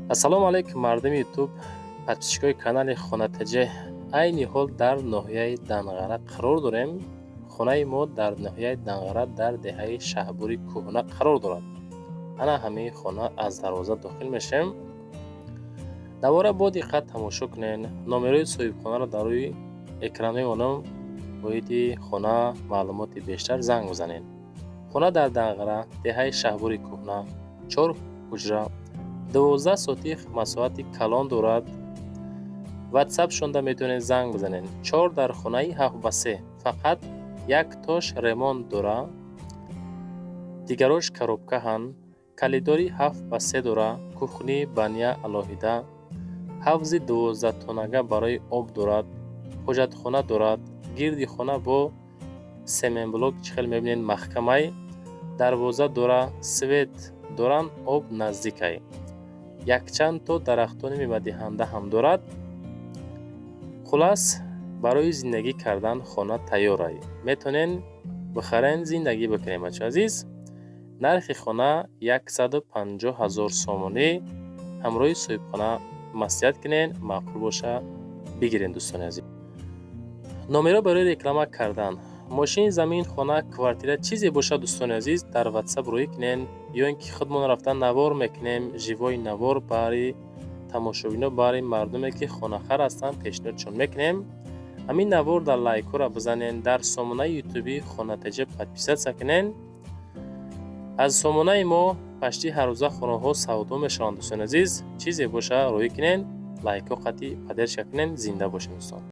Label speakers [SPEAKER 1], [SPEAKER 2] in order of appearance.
[SPEAKER 1] ассалому алайкум мардуми ютуб подписчикои канали хонатаҷе. айни ҳол дар ноҳияи Данғара қарор дорем. хонаи мо дар ноҳияи Данғара дар деҳаи Шаҳбури кӯҳна қарор дорад. ана ҳамин хона аз дарвоза дохил мешавем. навора бо диққат тамошо кунед. номерои соҳибхонаро дар рӯи экран мемонам. боиди хона маълумоти бештар занг бизанед. хона дар Данғара, деҳаи Шаҳбури кӯҳна, 4 ҳуҷра, 12 сотих масоҳати калон дорад. ватсап шонда метавонед занг бизанед. 4 дар хонаи 7/3, фақат як тош ремонт дора. дигарош коробкаҳанд. калидори 7/3 дора. кухни баня алоҳида. ҳавзи 12 тонага барои об дорад. ҳоҷатхона дорад. гирди хона бо семенблок чихел мебинед маҳкамай. дарвоза дора. свет доранд. об наздикай. якчанд то дарахтони мевадиҳанда ҳам дорад. хулас барои зиндагӣ кардан хона тайёрай. метавонен бихарен зиндагӣ бикунем. бачаҳои азиз, нархи хона 150 000 сомонӣ. ҳамроҳи соҳибхона маслиҳат кунед, маъқул боша бигирен. дӯстони азиз, номеро барои реклама кардан мошини замин, хона, квартира чизе бошад, дӯстони азиз, дар ватсап рӯӣ кунед. ё ин ки худмон рафтан навор мекунем, живои навор бари тамошобино, бари мардуме ки хонахар ҳастанд пешниҳодшон мекунем. ҳамин навор дар лайкора бизанед. дар сомонаи ютуби хонатаҷа подписатсия кунед. аз сомонаи мо пашти ҳаррӯза хонаҳо савдо мешаванд. дӯстони азиз, чизе боша рӯӣ кунед, лайко қатъи поддержка кунед. зинда бошед дӯстон.